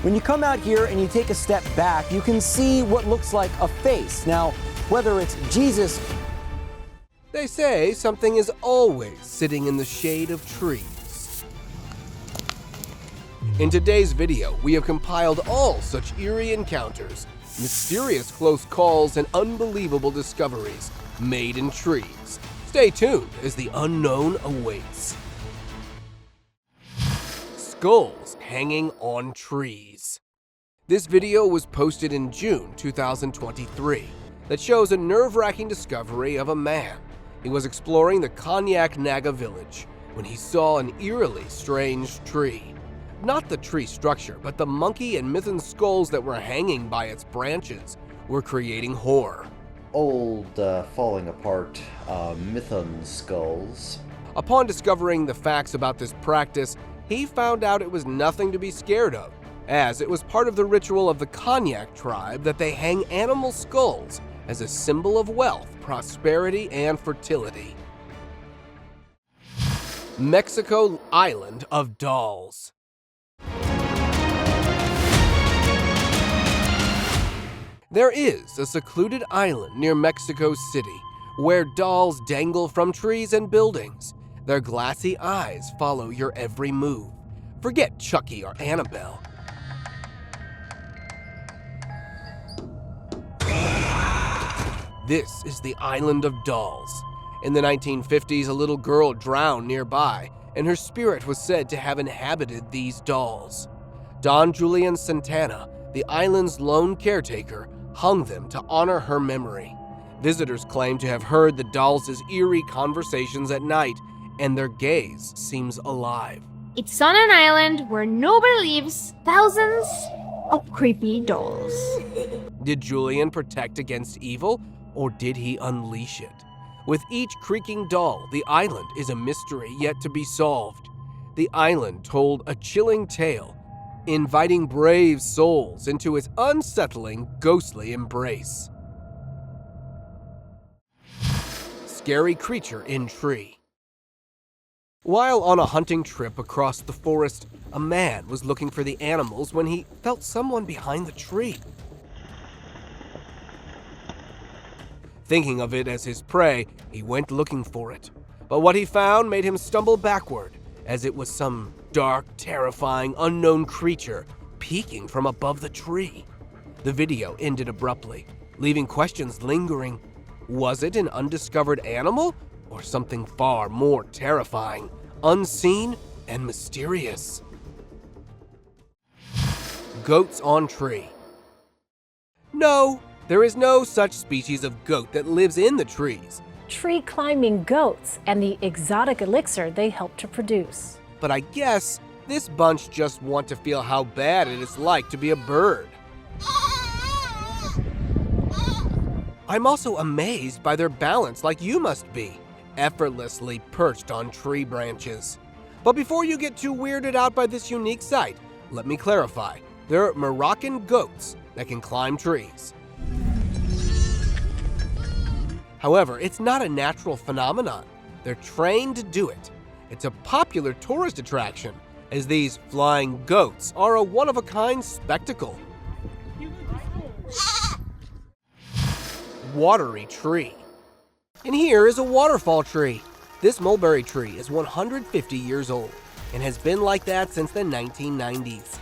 When you come out here and you take a step back, you can see what looks like a face. Now, whether it's Jesus... They say something is always sitting in the shade of trees. In today's video, we have compiled all such eerie encounters, mysterious close calls, and unbelievable discoveries made in trees. Stay tuned as the unknown awaits. Skulls hanging on trees. This video was posted in June 2023 that shows a nerve-wracking discovery of a man. He was exploring the Konyak Naga village when he saw an eerily strange tree. Not the tree structure, but the monkey and mython skulls that were hanging by its branches were creating horror. Old, falling apart mython skulls. Upon discovering the facts about this practice, he found out it was nothing to be scared of, as it was part of the ritual of the Konyak tribe that they hang animal skulls as a symbol of wealth, prosperity, and fertility. Mexico Island of Dolls. There is a secluded island near Mexico City where dolls dangle from trees and buildings. Their glassy eyes follow your every move. Forget Chucky or Annabelle. This is the Island of Dolls. In the 1950s, a little girl drowned nearby, and her spirit was said to have inhabited these dolls. Don Julian Santana, the island's lone caretaker, hung them to honor her memory. Visitors claim to have heard the dolls' eerie conversations at night, and their gaze seems alive. It's on an island where nobody lives, thousands of creepy dolls. Did Julian protect against evil, or did he unleash it? With each creaking doll, the island is a mystery yet to be solved. The island told a chilling tale, inviting brave souls into its unsettling, ghostly embrace. Scary creature in tree. While on a hunting trip across the forest, a man was looking for the animals when he felt someone behind the tree. Thinking of it as his prey, he went looking for it. But what he found made him stumble backward, as it was some dark, terrifying, unknown creature peeking from above the tree. The video ended abruptly, leaving questions lingering. Was it an undiscovered animal, or something far more terrifying, unseen, and mysterious? Goats on tree. No, there is no such species of goat that lives in the trees. Tree climbing goats and the exotic elixir they help to produce. But I guess this bunch just want to feel how bad it is like to be a bird. I'm also amazed by their balance, like you must be, effortlessly perched on tree branches. But before you get too weirded out by this unique sight, let me clarify. They're Moroccan goats that can climb trees. However, it's not a natural phenomenon. They're trained to do it. It's a popular tourist attraction, as these flying goats are a one-of-a-kind spectacle. Watery Tree. And here is a waterfall tree. This mulberry tree is 150 years old and has been like that since the 1990s.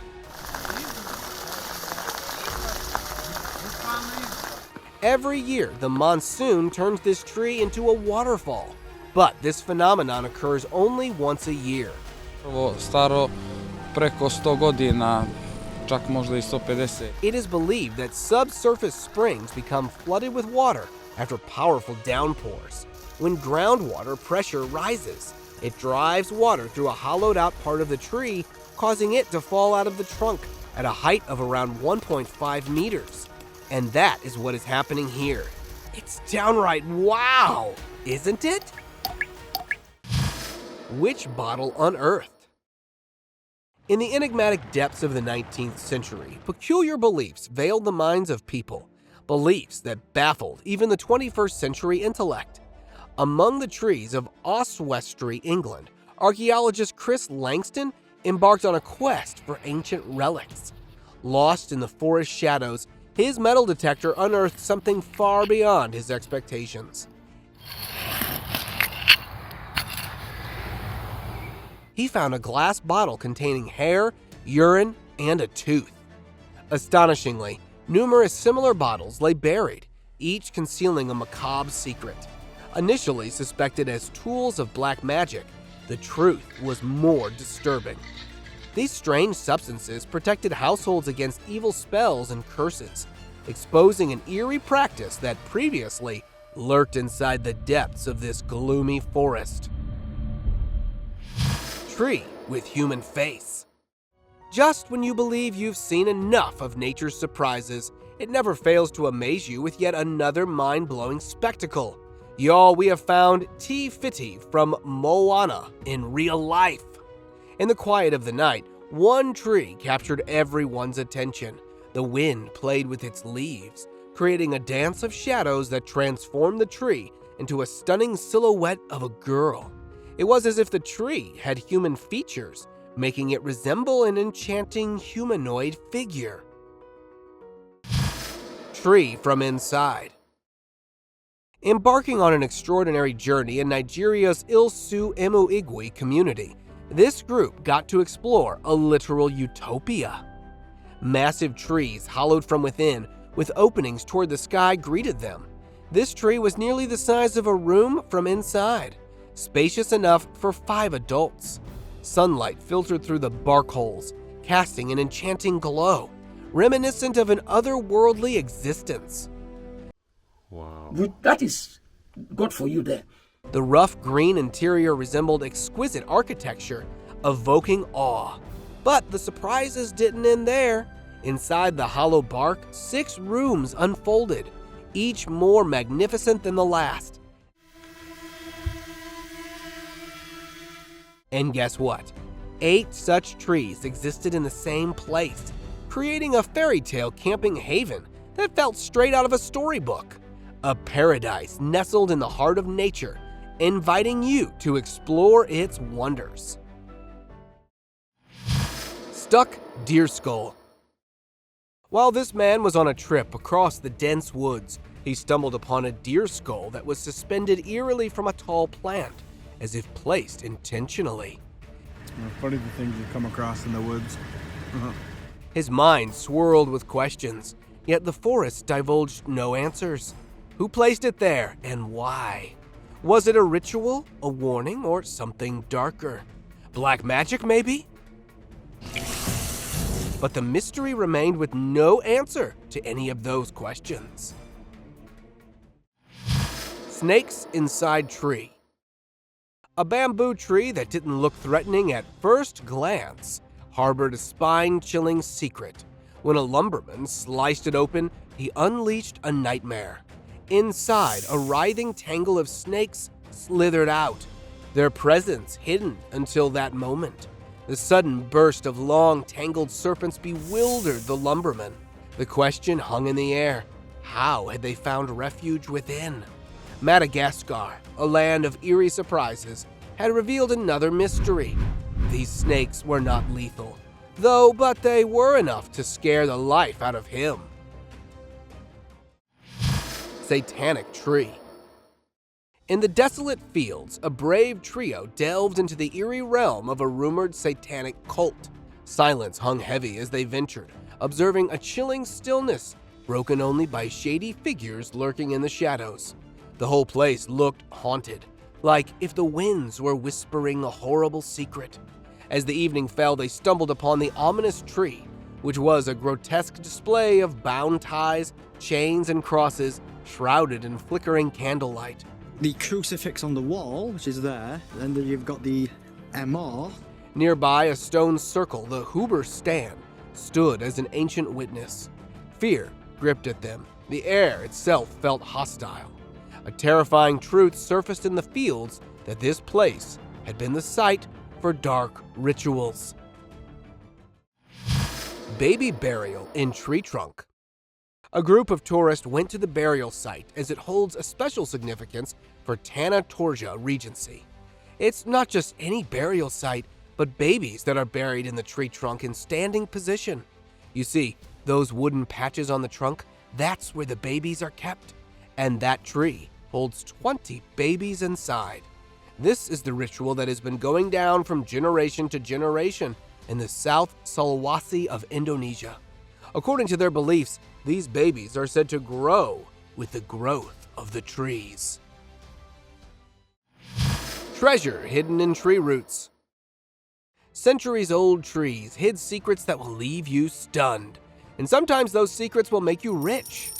Every year, the monsoon turns this tree into a waterfall. But this phenomenon occurs only once a year. Staro preko 100 godina, čak možda I 150. It is believed that subsurface springs become flooded with water after powerful downpours. When groundwater pressure rises, it drives water through a hollowed-out part of the tree, causing it to fall out of the trunk at a height of around 1.5 meters. And that is what is happening here. It's downright wow, isn't it? Witch bottle unearthed. In the enigmatic depths of the 19th century, peculiar beliefs veiled the minds of people, beliefs that baffled even the 21st century intellect. Among the trees of Oswestry, England, archaeologist Chris Langston embarked on a quest for ancient relics. Lost in the forest shadows, his metal detector unearthed something far beyond his expectations. He found a glass bottle containing hair, urine, and a tooth. Astonishingly, numerous similar bottles lay buried, each concealing a macabre secret. Initially suspected as tools of black magic, the truth was more disturbing. These strange substances protected households against evil spells and curses, exposing an eerie practice that previously lurked inside the depths of this gloomy forest. Tree with human face. Just when you believe you've seen enough of nature's surprises, it never fails to amaze you with yet another mind-blowing spectacle. Y'all, we have found Te Fiti from Moana in real life. In the quiet of the night, one tree captured everyone's attention. The wind played with its leaves, creating a dance of shadows that transformed the tree into a stunning silhouette of a girl. It was as if the tree had human features, making it resemble an enchanting humanoid figure. Tree from inside. Embarking on an extraordinary journey in Nigeria's Ilsu Emuigwe community, this group got to explore a literal utopia. Massive trees hollowed from within, with openings toward the sky, greeted them. This tree was nearly the size of a room from inside, spacious enough for 5 adults. Sunlight filtered through the bark holes, casting an enchanting glow, reminiscent of an otherworldly existence. Wow. That is good for you there. The rough green interior resembled exquisite architecture, evoking awe. But the surprises didn't end there. Inside the hollow bark, 6 rooms unfolded, each more magnificent than the last. And guess what? 8 such trees existed in the same place, creating a fairy tale camping haven that felt straight out of a storybook. A paradise nestled in the heart of nature, inviting you to explore its wonders. Stuck deer skull. While this man was on a trip across the dense woods, he stumbled upon a deer skull that was suspended eerily from a tall plant, as if placed intentionally. Funny the things you come across in the woods. His mind swirled with questions, yet the forest divulged no answers. Who placed it there, and why? Was it a ritual, a warning, or something darker? Black magic, maybe? But the mystery remained with no answer to any of those questions. Snakes inside tree. A bamboo tree that didn't look threatening at first glance harbored a spine-chilling secret. When a lumberman sliced it open, he unleashed a nightmare. Inside, a writhing tangle of snakes slithered out, their presence hidden until that moment. The sudden burst of long, tangled serpents bewildered the lumberman. The question hung in the air. How had they found refuge within? Madagascar, a land of eerie surprises, had revealed another mystery. These snakes were not lethal, but they were enough to scare the life out of him. Satanic Tree. In the desolate fields, a brave trio delved into the eerie realm of a rumored satanic cult. Silence hung heavy as they ventured, observing a chilling stillness, broken only by shady figures lurking in the shadows. The whole place looked haunted, like if the winds were whispering a horrible secret. As the evening fell, they stumbled upon the ominous tree, which was a grotesque display of bound ties, chains, and crosses, shrouded in flickering candlelight. The crucifix on the wall, which is there, and then you've got the MR. Nearby, a stone circle, the Huber stand, stood as an ancient witness. Fear gripped at them. The air itself felt hostile. A terrifying truth surfaced in the fields that this place had been the site for dark rituals. Baby burial in tree trunk. A group of tourists went to the burial site as it holds a special significance for Tana Torja Regency. It's not just any burial site, but babies that are buried in the tree trunk in standing position. You see, those wooden patches on the trunk, that's where the babies are kept. And that tree holds 20 babies inside. This is the ritual that has been going down from generation to generation in the South Sulawesi of Indonesia. According to their beliefs, these babies are said to grow with the growth of the trees. Treasure hidden in tree roots. Centuries-old trees hid secrets that will leave you stunned. And sometimes those secrets will make you rich.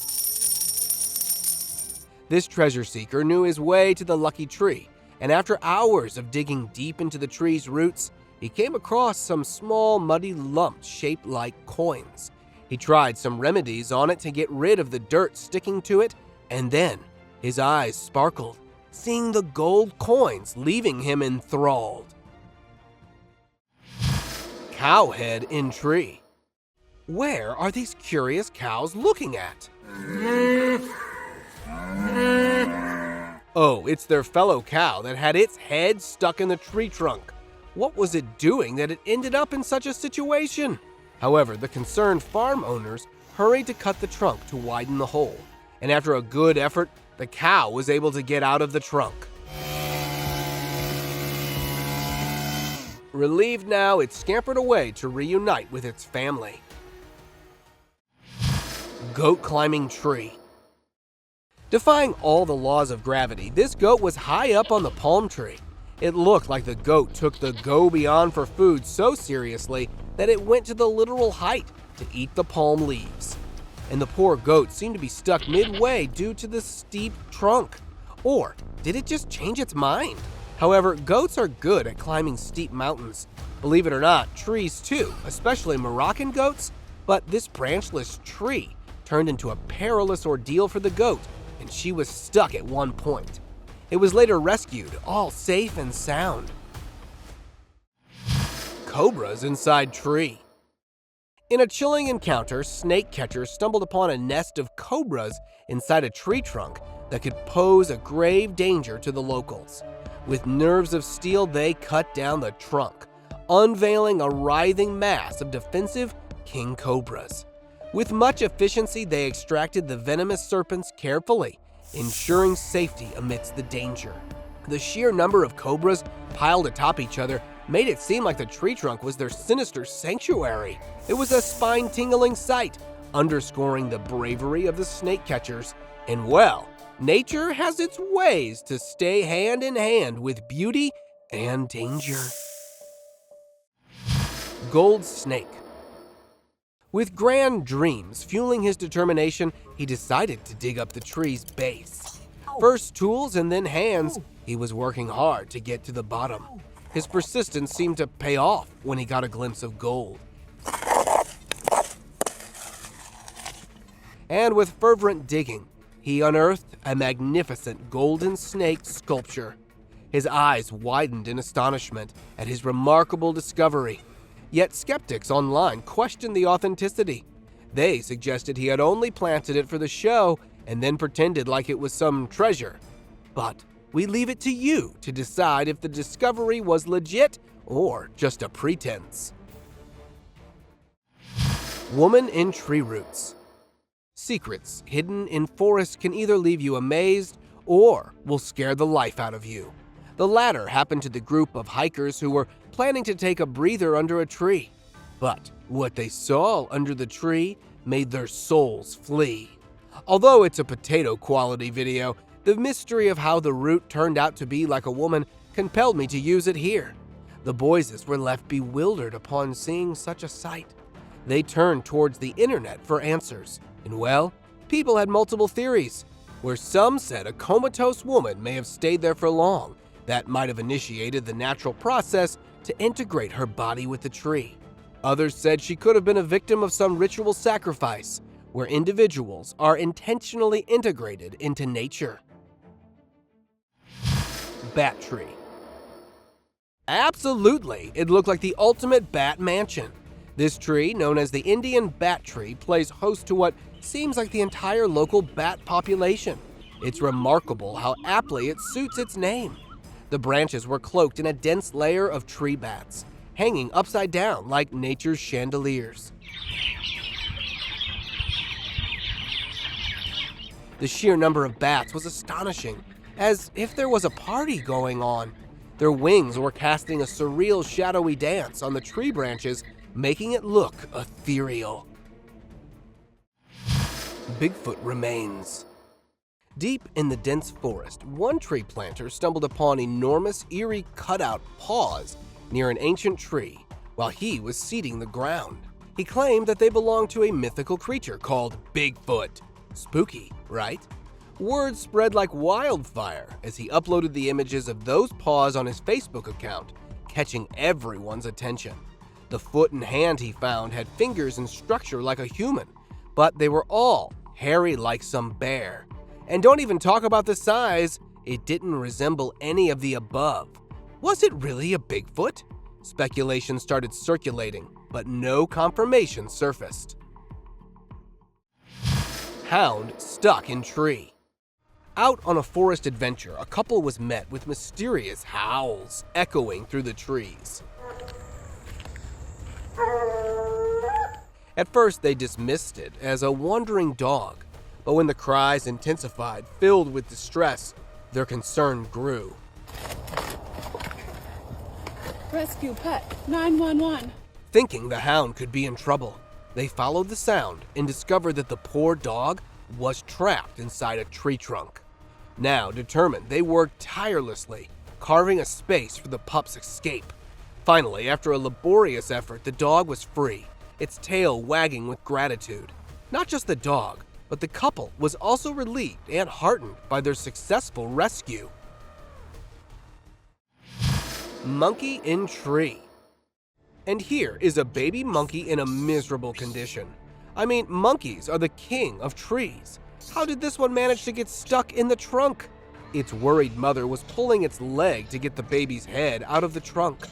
This treasure seeker knew his way to the lucky tree, and after hours of digging deep into the tree's roots, he came across some small muddy lumps shaped like coins. He tried some remedies on it to get rid of the dirt sticking to it, and then his eyes sparkled, seeing the gold coins, leaving him enthralled. Cow head in tree. Where are these curious cows looking at? Oh, it's their fellow cow that had its head stuck in the tree trunk. What was it doing that it ended up in such a situation? However, the concerned farm owners hurried to cut the trunk to widen the hole, and after a good effort, the cow was able to get out of the trunk. Relieved now, it scampered away to reunite with its family. Goat climbing tree. Defying all the laws of gravity, this goat was high up on the palm tree. It looked like the goat took the go beyond for food so seriously that it went to the literal height to eat the palm leaves. And the poor goat seemed to be stuck midway due to the steep trunk. Or did it just change its mind? However, goats are good at climbing steep mountains. Believe it or not, trees too, especially Moroccan goats. But this branchless tree turned into a perilous ordeal for the goat, and she was stuck at one point. It was later rescued, all safe and sound. Cobras inside tree. In a chilling encounter, snake catchers stumbled upon a nest of cobras inside a tree trunk that could pose a grave danger to the locals. With nerves of steel, they cut down the trunk, unveiling a writhing mass of defensive king cobras. With much efficiency, they extracted the venomous serpents carefully, ensuring safety amidst the danger. The sheer number of cobras piled atop each other made it seem like the tree trunk was their sinister sanctuary. It was a spine-tingling sight, underscoring the bravery of the snake catchers. And well, nature has its ways to stay hand in hand with beauty and danger. Gold snake. With grand dreams fueling his determination, he decided to dig up the tree's base. First tools and then hands, he was working hard to get to the bottom. His persistence seemed to pay off when he got a glimpse of gold. And with fervent digging, he unearthed a magnificent golden snake sculpture. His eyes widened in astonishment at his remarkable discovery. Yet skeptics online questioned the authenticity. They suggested he had only planted it for the show and then pretended like it was some treasure. But we leave it to you to decide if the discovery was legit or just a pretense. Woman in tree roots. Secrets hidden in forests can either leave you amazed or will scare the life out of you. The latter happened to the group of hikers who were planning to take a breather under a tree. But what they saw under the tree made their souls flee. Although it's a potato quality video, the mystery of how the root turned out to be like a woman compelled me to use it here. The boys were left bewildered upon seeing such a sight. They turned towards the internet for answers. And well, people had multiple theories, where some said a comatose woman may have stayed there for long. That might have initiated the natural process to integrate her body with the tree. Others said she could have been a victim of some ritual sacrifice, where individuals are intentionally integrated into nature. Bat tree. Absolutely, it looked like the ultimate bat mansion. This tree, known as the Indian bat tree, plays host to what seems like the entire local bat population. It's remarkable how aptly it suits its name. The branches were cloaked in a dense layer of tree bats, hanging upside down like nature's chandeliers. The sheer number of bats was astonishing, as if there was a party going on. Their wings were casting a surreal shadowy dance on the tree branches, making it look ethereal. Bigfoot remains. Deep in the dense forest, one tree planter stumbled upon enormous, eerie cutout paws near an ancient tree while he was seeding the ground. He claimed that they belonged to a mythical creature called Bigfoot. Spooky, right? Word spread like wildfire as he uploaded the images of those paws on his Facebook account, catching everyone's attention. The foot and hand he found had fingers and structure like a human, but they were all hairy like some bear. And don't even talk about the size, it didn't resemble any of the above. Was it really a Bigfoot? Speculation started circulating, but no confirmation surfaced. Hound stuck in tree. Out on a forest adventure, a couple was met with mysterious howls echoing through the trees. At first, they dismissed it as a wandering dog, but when the cries intensified, filled with distress, their concern grew. Rescue pet, 911. Thinking the hound could be in trouble, they followed the sound and discovered that the poor dog was trapped inside a tree trunk. Now determined, they worked tirelessly, carving a space for the pup's escape. Finally, after a laborious effort, the dog was free, its tail wagging with gratitude. Not just the dog, but the couple was also relieved and heartened by their successful rescue. Monkey in tree. And here is a baby monkey in a miserable condition. I mean, monkeys are the king of trees. How did this one manage to get stuck in the trunk? Its worried mother was pulling its leg to get the baby's head out of the trunk,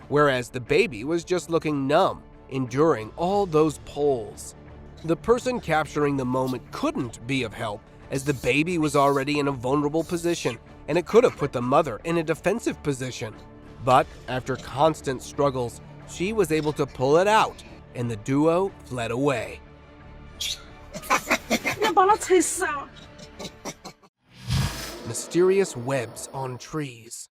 whereas the baby was just looking numb, enduring all those pulls. The person capturing the moment couldn't be of help, as the baby was already in a vulnerable position, and it could have put the mother in a defensive position. But after constant struggles, she was able to pull it out, and the duo fled away. Mysterious webs on trees.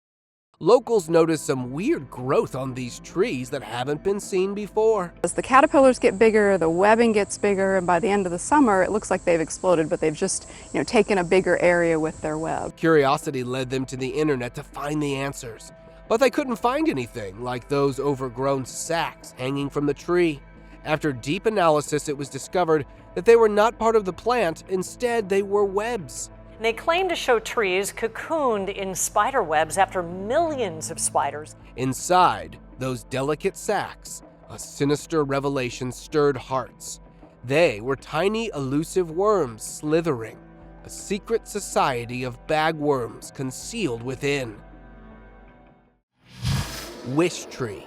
Locals noticed some weird growth on these trees that haven't been seen before. As the caterpillars get bigger, the webbing gets bigger, and by the end of the summer, it looks like they've exploded, but they've just, taken a bigger area with their web. Curiosity led them to the internet to find the answers, but they couldn't find anything like those overgrown sacs hanging from the tree. After deep analysis, it was discovered that they were not part of the plant. Instead, they were webs. They claim to show trees cocooned in spider webs after millions of spiders. Inside those delicate sacs, a sinister revelation stirred hearts. They were tiny, elusive worms slithering, a secret society of bagworms concealed within. Wish tree.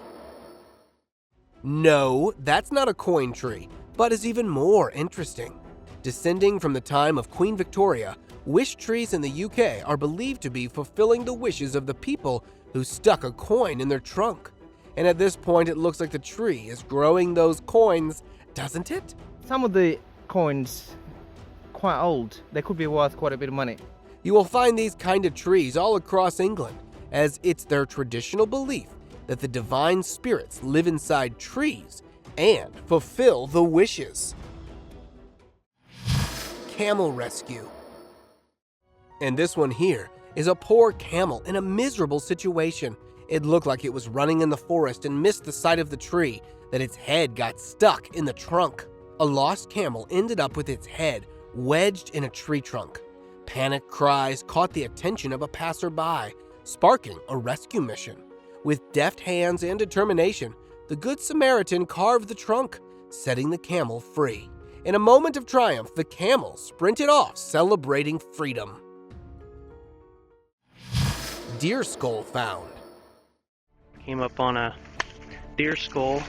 No, that's not a coin tree, but is even more interesting. Descending from the time of Queen Victoria, wish trees in the UK are believed to be fulfilling the wishes of the people who stuck a coin in their trunk. And at this point, it looks like the tree is growing those coins, doesn't it? Some of the coins quite old. They could be worth quite a bit of money. You will find these kind of trees all across England, as it's their traditional belief that the divine spirits live inside trees and fulfill the wishes. Camel Rescue. And this one here is a poor camel in a miserable situation. It looked like it was running in the forest and missed the side of the tree, that its head got stuck in the trunk. A lost camel ended up with its head wedged in a tree trunk. Panic cries caught the attention of a passerby, sparking a rescue mission. With deft hands and determination, the Good Samaritan carved the trunk, setting the camel free. In a moment of triumph, the camel sprinted off, celebrating freedom. Deer skull found. Came up on a deer skull,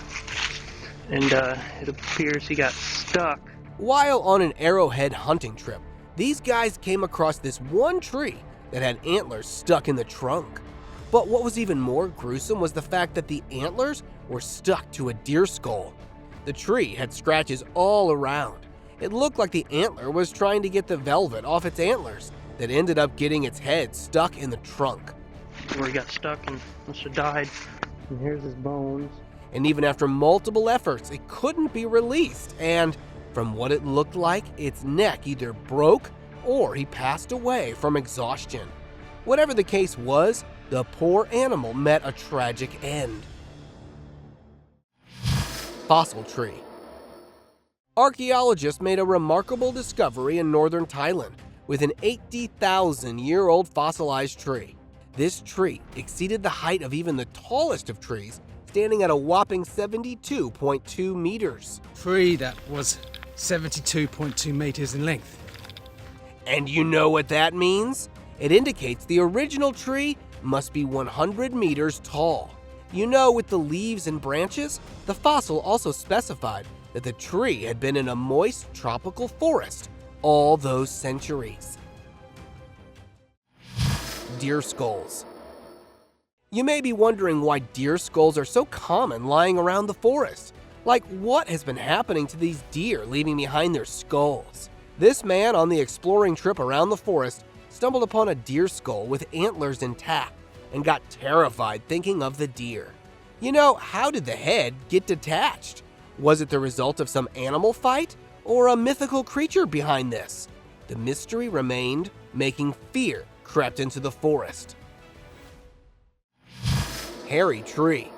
and it appears he got stuck. While on an arrowhead hunting trip, these guys came across this one tree that had antlers stuck in the trunk. But what was even more gruesome was the fact that the antlers were stuck to a deer skull. The tree had scratches all around. It looked like the antler was trying to get the velvet off its antlers that ended up getting its head stuck in the trunk. Where he got stuck and must have died. And here's his bones. And even after multiple efforts, it couldn't be released, and from what it looked like, its neck either broke or he passed away from exhaustion. Whatever the case was, the poor animal met a tragic end. Fossil tree. Archaeologists made a remarkable discovery in northern Thailand with an 80,000-year-old fossilized tree. This tree exceeded the height of even the tallest of trees, standing at a whopping 72.2 meters. Tree that was 72.2 meters in length. And you know what that means? It indicates the original tree must be 100 meters tall. You know, with the leaves and branches, the fossil also specified that the tree had been in a moist tropical forest all those centuries. Deer skulls. You may be wondering why deer skulls are so common lying around the forest. Like, what has been happening to these deer leaving behind their skulls? This man on the exploring trip around the forest stumbled upon a deer skull with antlers intact and got terrified thinking of the deer. You know, how did the head get detached? Was it the result of some animal fight or a mythical creature behind this? The mystery remained, making fear crept into the forest. Hairy tree.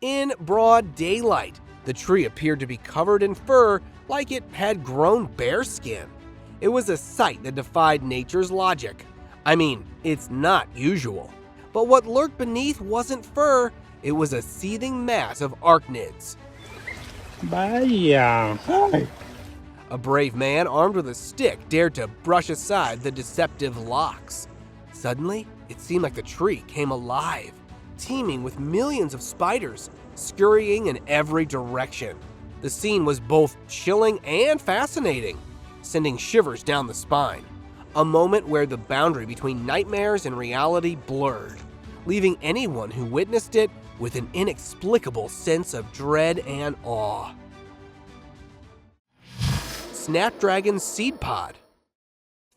In broad daylight, the tree appeared to be covered in fur like it had grown bear skin. It was a sight that defied nature's logic. I mean, it's not usual. But what lurked beneath wasn't fur, it was a seething mass of arachnids. A brave man armed with a stick dared to brush aside the deceptive locks. Suddenly, it seemed like the tree came alive, teeming with millions of spiders scurrying in every direction. The scene was both chilling and fascinating, sending shivers down the spine. A moment where the boundary between nightmares and reality blurred, leaving anyone who witnessed it with an inexplicable sense of dread and awe. Snapdragon Seed Pod.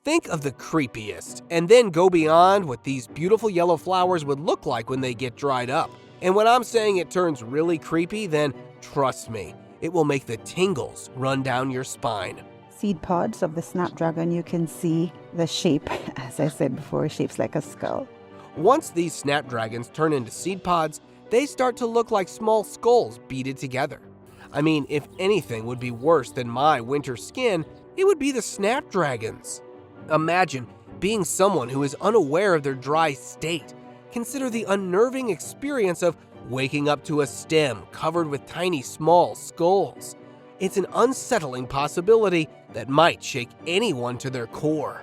Think of the creepiest, and then go beyond what these beautiful yellow flowers would look like when they get dried up. And when I'm saying it turns really creepy, then trust me, it will make the tingles run down your spine. Seed pods of the snapdragon, you can see the shape, as I said before, shapes like a skull. Once these snapdragons turn into seed pods, they start to look like small skulls beaded together. I mean, if anything would be worse than my winter skin, it would be the snapdragons. Imagine being someone who is unaware of their dry state. Consider the unnerving experience of waking up to a stem covered with tiny small skulls. It's an unsettling possibility that might shake anyone to their core.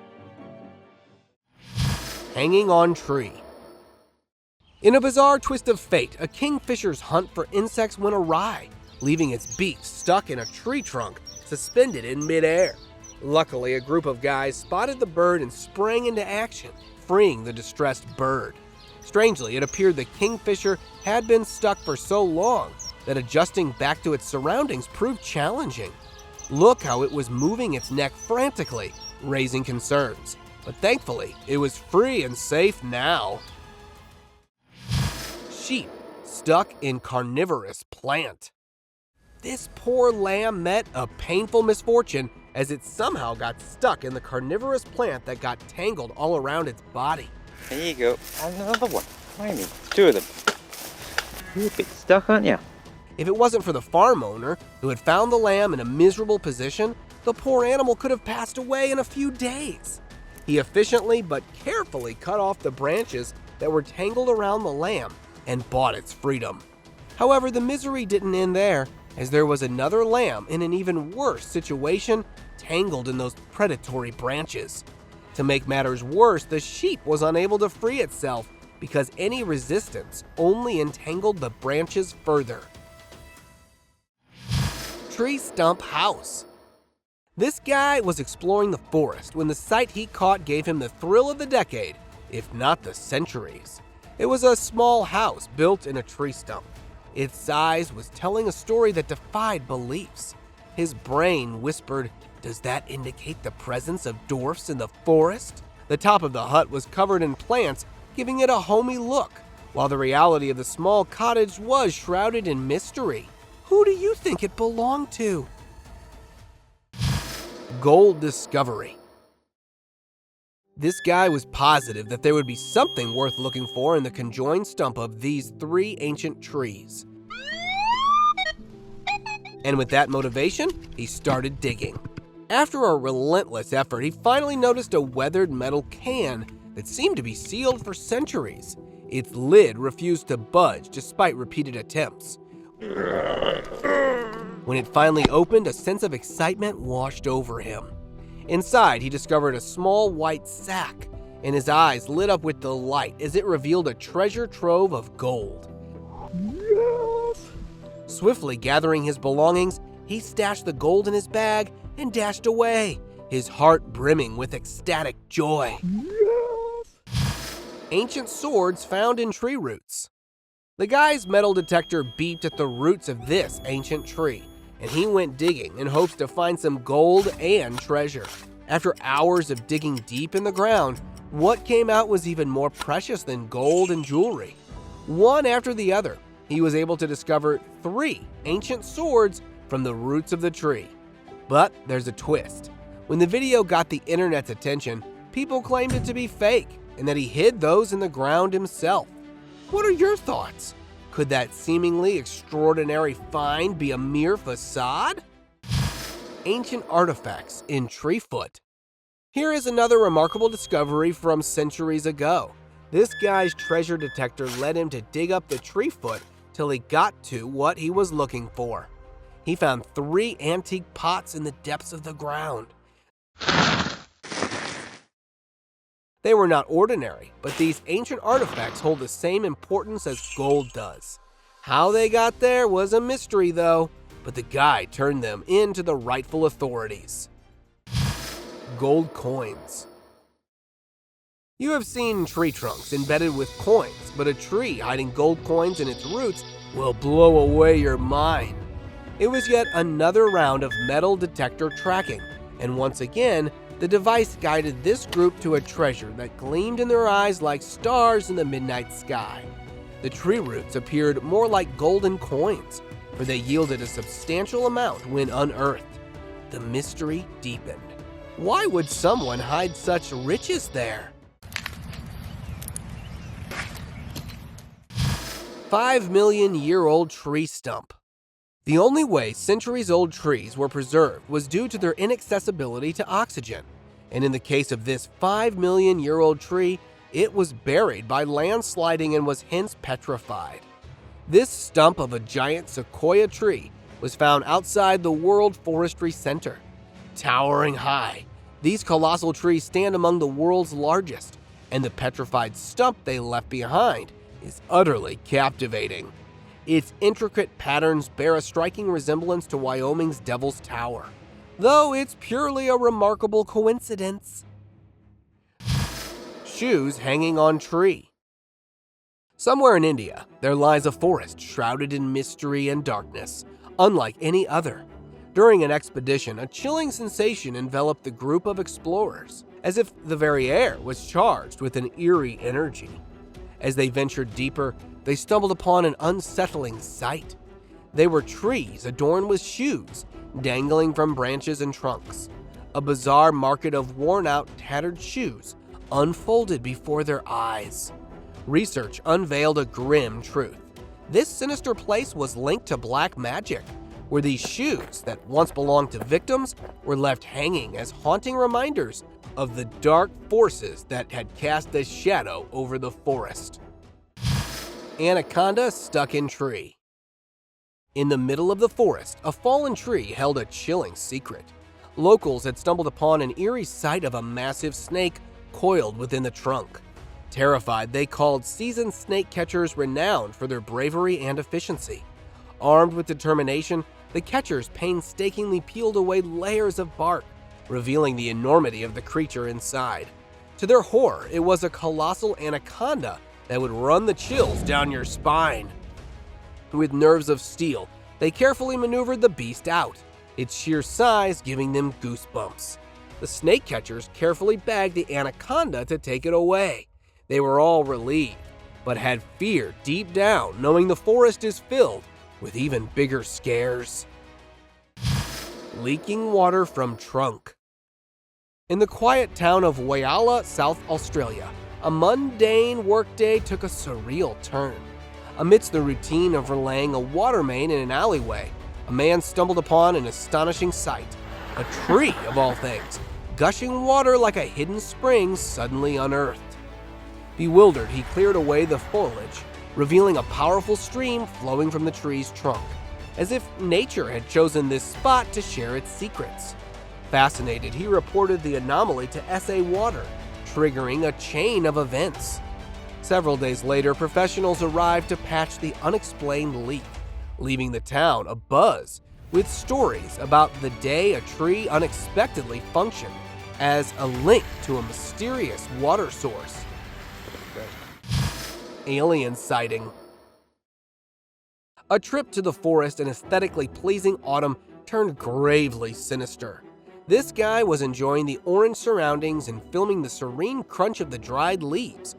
Hanging on tree. In a bizarre twist of fate, a kingfisher's hunt for insects went awry, leaving its beak stuck in a tree trunk, suspended in midair. Luckily, a group of guys spotted the bird and sprang into action, freeing the distressed bird. Strangely, it appeared the kingfisher had been stuck for so long that adjusting back to its surroundings proved challenging. Look how it was moving its neck frantically, raising concerns. But thankfully, it was free and safe now. Sheep stuck in carnivorous plant. This poor lamb met a painful misfortune as it somehow got stuck in the carnivorous plant that got tangled all around its body. There you go, and another one. Finally, two of them. You're a bit stuck, aren't you? If it wasn't for the farm owner who had found the lamb in a miserable position, the poor animal could have passed away in a few days. He efficiently but carefully cut off the branches that were tangled around the lamb and bought its freedom. However, the misery didn't end there, as there was another lamb in an even worse situation, tangled in those predatory branches. To make matters worse, the sheep was unable to free itself because any resistance only entangled the branches further. Tree stump house. This guy was exploring the forest when the sight he caught gave him the thrill of the decade, if not the centuries. It was a small house built in a tree stump. Its size was telling a story that defied beliefs. His brain whispered, "Does that indicate the presence of dwarfs in the forest?" The top of the hut was covered in plants, giving it a homey look, while the reality of the small cottage was shrouded in mystery. Who do you think it belonged to? Gold discovery. This guy was positive that there would be something worth looking for in the conjoined stump of these 3 ancient trees. And with that motivation, he started digging. After a relentless effort, he finally noticed a weathered metal can that seemed to be sealed for centuries. Its lid refused to budge despite repeated attempts. When it finally opened, a sense of excitement washed over him. Inside, he discovered a small white sack, and his eyes lit up with delight as it revealed a treasure trove of gold. Yes! Swiftly gathering his belongings, he stashed the gold in his bag and dashed away, his heart brimming with ecstatic joy. Yes! Ancient swords found in tree roots. The guy's metal detector beeped at the roots of this ancient tree, and he went digging in hopes to find some gold and treasure. After hours of digging deep in the ground, what came out was even more precious than gold and jewelry. One after the other, he was able to discover 3 ancient swords from the roots of the tree. But there's a twist. When the video got the internet's attention, people claimed it to be fake and that he hid those in the ground himself. What are your thoughts? Could that seemingly extraordinary find be a mere facade? Ancient artifacts in tree foot. Here is another remarkable discovery from centuries ago. This guy's treasure detector led him to dig up the tree foot till he got to what he was looking for. He found 3 antique pots in the depths of the ground. They were not ordinary, but these ancient artifacts hold the same importance as gold does. How they got there was a mystery though, but the guy turned them into the rightful authorities. Gold coins. You have seen tree trunks embedded with coins, but a tree hiding gold coins in its roots will blow away your mind. It was yet another round of metal detector tracking, and once again, the device guided this group to a treasure that gleamed in their eyes like stars in the midnight sky. The tree roots appeared more like golden coins, for they yielded a substantial amount when unearthed. The mystery deepened. Why would someone hide such riches there? 5-million-year-old tree stump. The only way centuries-old trees were preserved was due to their inaccessibility to oxygen. And in the case of this 5-million-year-old tree, it was buried by landsliding and was hence petrified. This stump of a giant sequoia tree was found outside the World Forestry Center. Towering high, these colossal trees stand among the world's largest, and the petrified stump they left behind is utterly captivating. Its intricate patterns bear a striking resemblance to Wyoming's Devil's Tower, though it's purely a remarkable coincidence. Shoes hanging on tree. Somewhere in India, there lies a forest shrouded in mystery and darkness, unlike any other. During an expedition, a chilling sensation enveloped the group of explorers, as if the very air was charged with an eerie energy. As they ventured deeper, they stumbled upon an unsettling sight. They were trees adorned with shoes, dangling from branches and trunks. A bizarre market of worn-out, tattered shoes unfolded before their eyes. Research unveiled a grim truth. This sinister place was linked to black magic, where these shoes that once belonged to victims were left hanging as haunting reminders of the dark forces that had cast a shadow over the forest. Anaconda stuck in tree. In the middle of the forest, a fallen tree held a chilling secret. Locals had stumbled upon an eerie sight of a massive snake coiled within the trunk. Terrified, they called seasoned snake catchers renowned for their bravery and efficiency. Armed with determination, the catchers painstakingly peeled away layers of bark, revealing the enormity of the creature inside. To their horror, it was a colossal anaconda that would run the chills down your spine. With nerves of steel, they carefully maneuvered the beast out, its sheer size giving them goosebumps. The snake catchers carefully bagged the anaconda to take it away. They were all relieved, but had fear deep down, knowing the forest is filled with even bigger scares. Leaking water from trunk. In the quiet town of Whyalla, South Australia, a mundane workday took a surreal turn. Amidst the routine of relaying a water main in an alleyway, a man stumbled upon an astonishing sight. A tree, of all things, gushing water like a hidden spring suddenly unearthed. Bewildered, he cleared away the foliage, revealing a powerful stream flowing from the tree's trunk, as if nature had chosen this spot to share its secrets. Fascinated, he reported the anomaly to SA Water, triggering a chain of events. Several days later, professionals arrived to patch the unexplained leak, leaving the town abuzz with stories about the day a tree unexpectedly functioned as a link to a mysterious water source. Alien sighting. A trip to the forest in aesthetically pleasing autumn turned gravely sinister. This guy was enjoying the orange surroundings and filming the serene crunch of the dried leaves,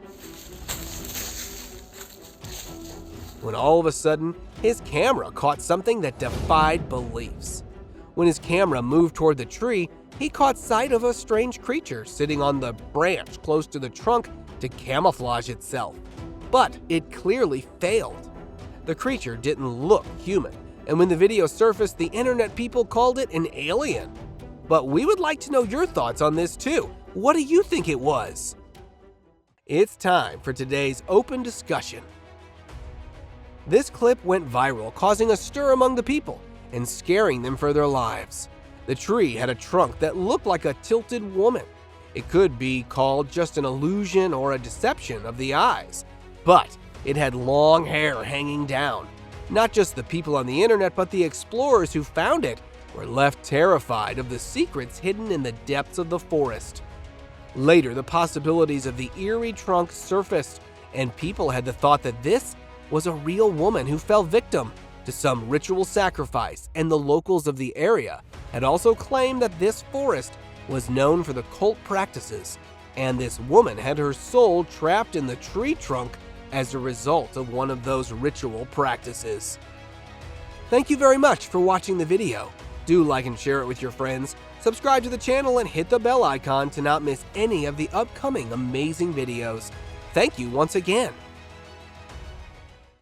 when all of a sudden, his camera caught something that defied beliefs. When his camera moved toward the tree, he caught sight of a strange creature sitting on the branch close to the trunk to camouflage itself. But it clearly failed. The creature didn't look human, and when the video surfaced, the internet people called it an alien. But we would like to know your thoughts on this too. What do you think it was? It's time for today's open discussion. This clip went viral, causing a stir among the people and scaring them for their lives. The tree had a trunk that looked like a tilted woman. It could be called just an illusion or a deception of the eyes, but it had long hair hanging down. Not just the people on the internet, but the explorers who found it were left terrified of the secrets hidden in the depths of the forest. Later, the possibilities of the eerie trunk surfaced, and people had the thought that this was a real woman who fell victim to some ritual sacrifice, and the locals of the area had also claimed that this forest was known for the cult practices, and this woman had her soul trapped in the tree trunk as a result of one of those ritual practices. Thank you very much for watching the video. Do like and share it with your friends, subscribe to the channel, and hit the bell icon to not miss any of the upcoming amazing videos. Thank you once again.